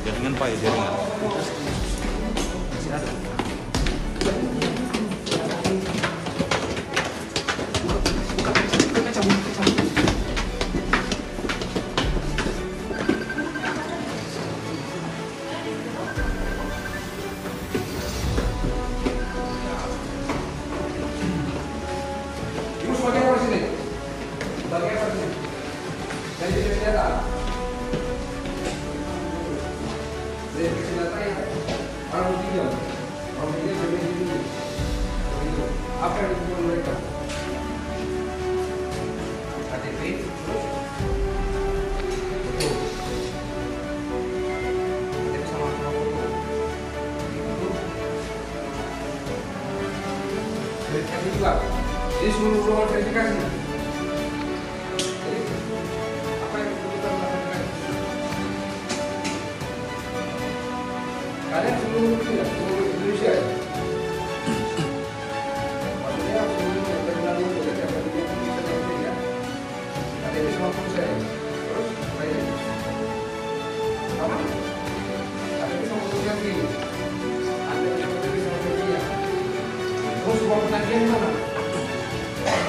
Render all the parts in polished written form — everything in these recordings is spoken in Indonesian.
Jaringan Pak ya, jaringan. Apa yang dibuat mereka? KTP, terus foto. KTP sama foto. Itu verifikasi juga. Jadi seluruh ruangan verifikasi. Jadi apa yang kita lakukan? Kalian seluruh Indonesia ya? Terus uang penagihan mana?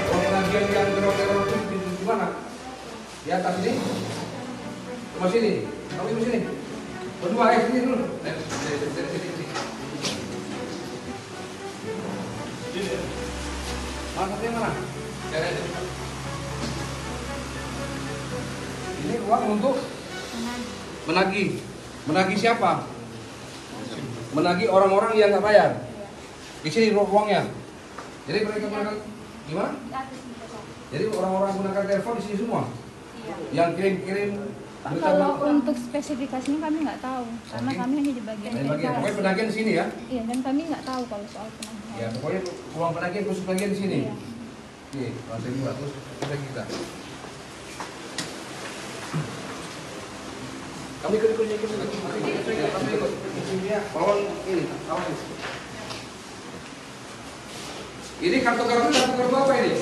Uang penagihan yang teror-teror itu di mana? Di atas ini? Cuma sini? Kamu di sini? Berdua, sini dulu. Sini. Maksudnya mana? Ini uang untuk menagih. Menagih siapa? Menagih orang-orang yang nggak bayar. Di sini ruangnya. Jadi mereka gimana? Jadi orang-orang gunakan telepon di sini semua. Iya. Yang kirim-kirim. Kalau untuk spesifikasinya kami nggak tahu, karena kami hanya di bagian Pokoknya penagihan di sini ya? Iya, dan kami nggak tahu kalau soal penagihan. Ya, pokoknya uang penagihan khusus penagihan di sini. Iya. Oke, lantai 2 terus kita. Kami ikut. Bawang ini, ini kartu apa ini?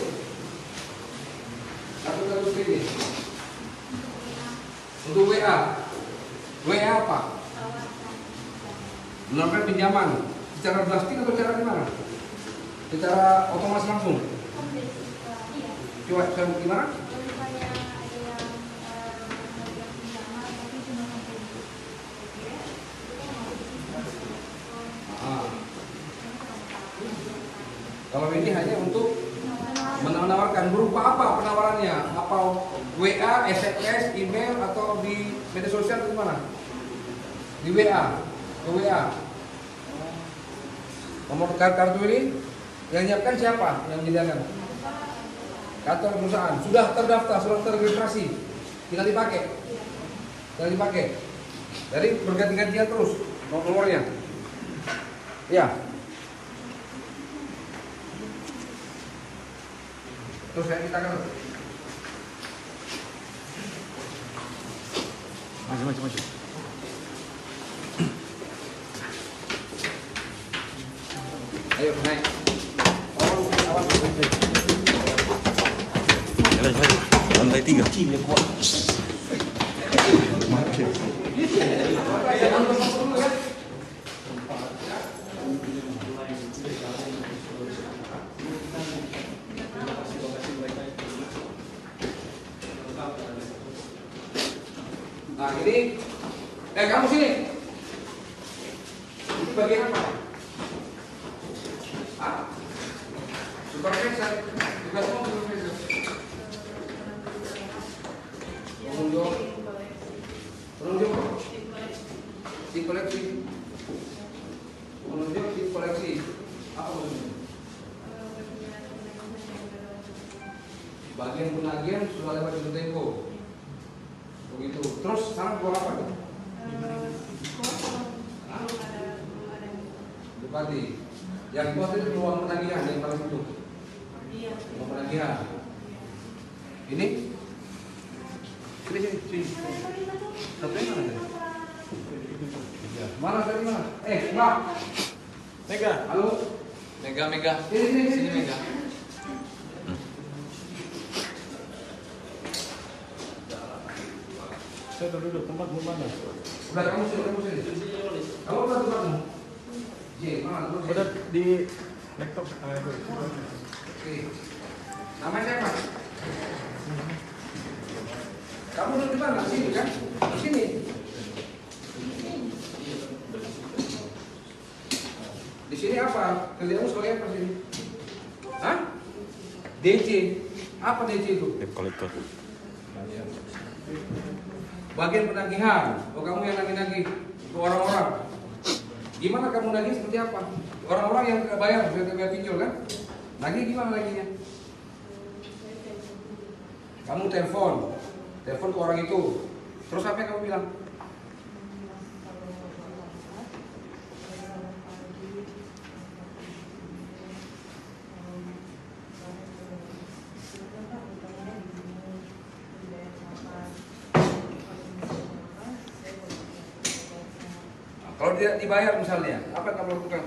Kartu ini. Untuk WA apa? Menawarkan pinjaman secara plastik atau secara gimana? Secara otomatis langsung? Coba gimana? Kalau ini hanya untuk menawarkan, berupa apa penawarannya? Apa WA, SMS, email, atau di media sosial atau gimana? Di WA, ke WA. Nomor kartu ini yang nyiapkan siapa? Yang menyediakan? Kantor perusahaan sudah terdaftar, sudah terregistrasi, tinggal dipakai. Jadi berganti-gantian terus nomornya. Ya. Terus kita kan Maju. ayo naik. Lantai 3. Nah ini, kamu sini. Ini bagian apa? Supervisor, tugasmu supervisor. Penunjuk tim koleksi. Penunjuk tim koleksi. Apa maksudnya? Bagian penagihan sudah lewat di Tempo. Begitu. Terus sekarang buat apa tuh? Bupati. Yang buat itu ruang penagihan yang paling itu. Ruang penagihan. Ini? Sini. Sampai mana tadi? Mana tadi mana? Mbak. Mega. Halo. Mega. Sini. Sini Mega. Saya udah duduk, tempatmu mana? Udah kamu sini. Kamu udah tempatmu? Mana? Udah di laptop. Oke. Namanya siapa? Kamu duduk di mana? Sini kan? Di sini. Di sini apa? Kerjamu sebagai apa sini? Hah? DC. Apa DC itu? Debt collector. Bagian penagihan. Oh, kamu yang nagih-nagih ke orang-orang. Gimana kamu nagih seperti apa? Orang-orang yang tidak bayar, sudah bayar pinjol kan? Nagih gimana nagihnya? Kamu telepon ke orang itu. Terus apa yang kamu bilang? Kalau tidak dibayar misalnya, apa yang kamu lakukan?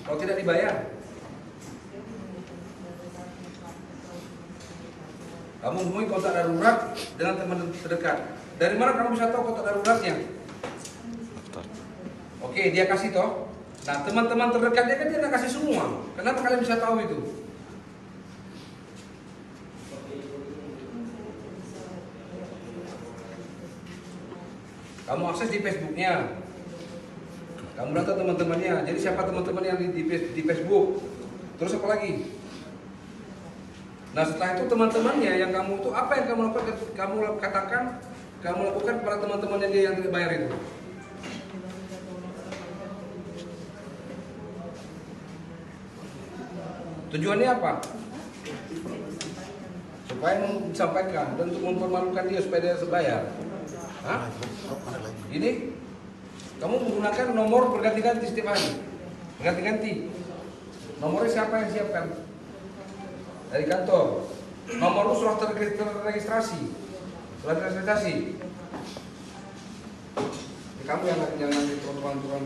Kalau tidak dibayar, kamu hubungi kontak darurat dengan teman terdekat. Dari mana kamu bisa tahu kontak daruratnya? Oke, dia kasih toh. Nah, teman-teman terdekatnya kan dia tidak kasih semua. Kenapa kalian bisa tahu itu? Kamu akses di Facebooknya, kamu data teman-temannya. Jadi siapa teman-teman yang di Facebook? Terus apa lagi? Nah setelah itu teman-temannya yang kamu itu apa yang kamu lakukan? Kamu katakan, kamu lakukan kepada teman-temannya dia yang tidak bayar itu. Tujuannya apa? Supaya disampaikan dan untuk mempermalukan dia supaya dia bayar. Hah? Ini kamu menggunakan nomor berganti-ganti setiap hari, berganti-ganti. Nomornya siapa yang siapkan? Dari kantor. Nomor surat terregistrasi. Surat registrasi. Ini kamu yang nanti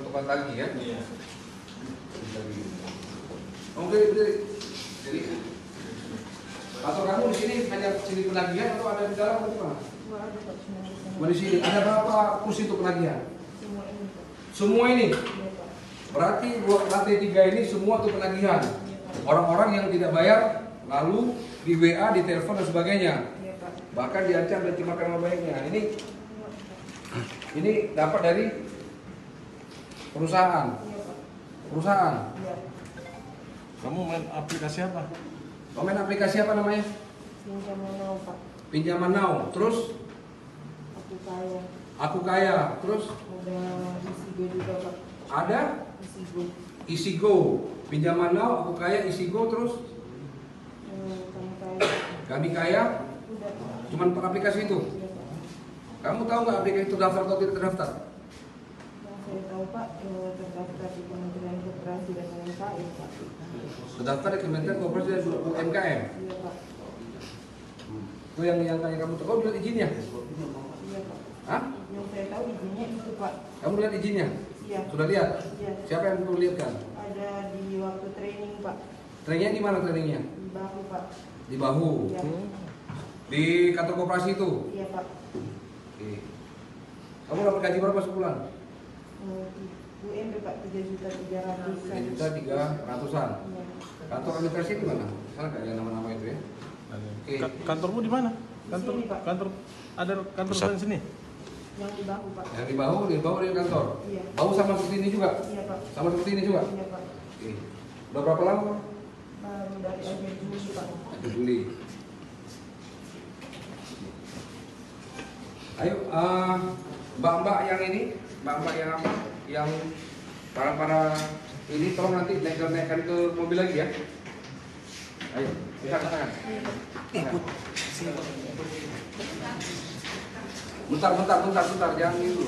tukang tagih ya? Iya. Oke, jadi atau kamu di sini hanya sini penagihan atau ada di dalam atau gimana? Di sini ada berapa kursi untuk penagihan? Semua ini. Berarti lantai 3 ini semua untuk penagihan. Orang-orang yang tidak bayar lalu di WA, di telepon dan sebagainya. Bahkan diancam dan dimakan nama baiknya. Ini dapat dari perusahaan. Kamu main aplikasi apa? Kamu main aplikasi apa namanya? Pinjaman Now, Pak. Pinjaman Now. Terus? Aku kaya. Terus? Ada Isigo juga, Pak. Ada? Isigo. Pinjaman Now, Aku Kaya, Isigo. Terus? Kami Kaya. Udah, Pak. Cuman per aplikasi itu? Iya, Pak. Kamu tahu nggak aplikasi itu daftar atau tidak terdaftar? Yang saya tahu, Pak, terdaftar di Kementerian Koperasi dan UMKM, Pak. Terdaftar di Kementerian Koperasi dan UMKM. Iya, Pak. Itu yang kamu tahu. Kamu lihat izinnya? Iya, Pak. Hah? Yang saya tahu izinnya itu, Pak. Kamu lihat izinnya? Iya. Sudah lihat? Iya. Siapa yang perlu lihatkan? Ada di waktu training, Pak. Trainingnya di mana trainingnya? Di bahu, Pak. Di bahu. Iya. Di kantor koperasi itu? Iya, Pak. Oke. Kamu dapat gaji berapa sebulan? UMP, Pak, 3.300.000. 3.300-an. Iya. Kantor administrasi di mana? Salah nggak ya nama-nama itu ya? Oke. Kantormu di mana? Kantor Di sini, Pak. kantor ada kantor Pusat. di sini. Yang di bahu, Pak. Yang di bahu di kantor. Iya. Bahu sama seperti ini juga? Iya, Pak. Sama seperti ini juga? Iya, Pak. Oke. Udah berapa lama? Baru dari akhir Juli, Pak. Juli. Ayo, mbak-mbak yang ini, mbak-mbak yang apa? Yang para ini tolong nanti naikkan ke mobil lagi ya. Ayo, bisa ke tangan. Bentar, jangan itu.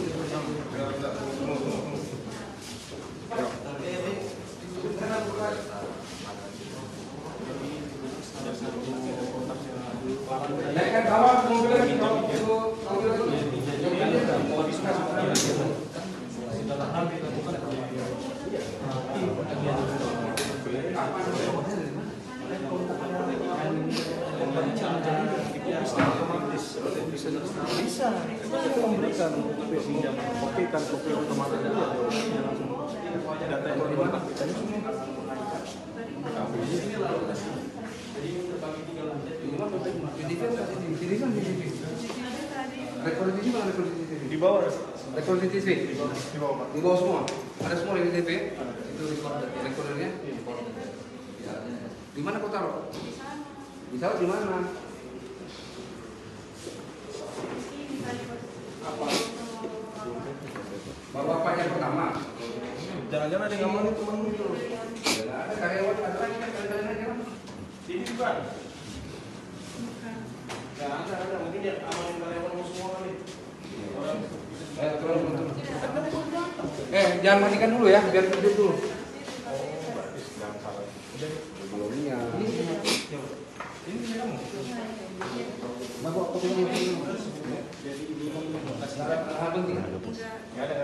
Naikkan bawah ke mobil lagi, Bisa. Kita juga memberikan kopi pinjam, kopi otomatis itu ya langsung data yang dimana kita ini semua. Rekor CCTV mana rekor CCTV? Di bawah. Rekor CCTV? Di bawah, Pak. Di bawah semua? Ada semua di CCTV? Itu rekordernya? Di mana kau taruh? Ditaruh di mana? Bapak yang pertama. Jangan-jangan ada yang ngomongin temanmu dulu. Ada karyawan ada lagi kan karyawan. Ini bukan. Ya ada mungkin dia amanin karyawanmu semua kali. Turun. Jangan matikan dulu ya, biar tidur dulu. Belumnya. Ini kamu. Bapak kopi dulu. Ada.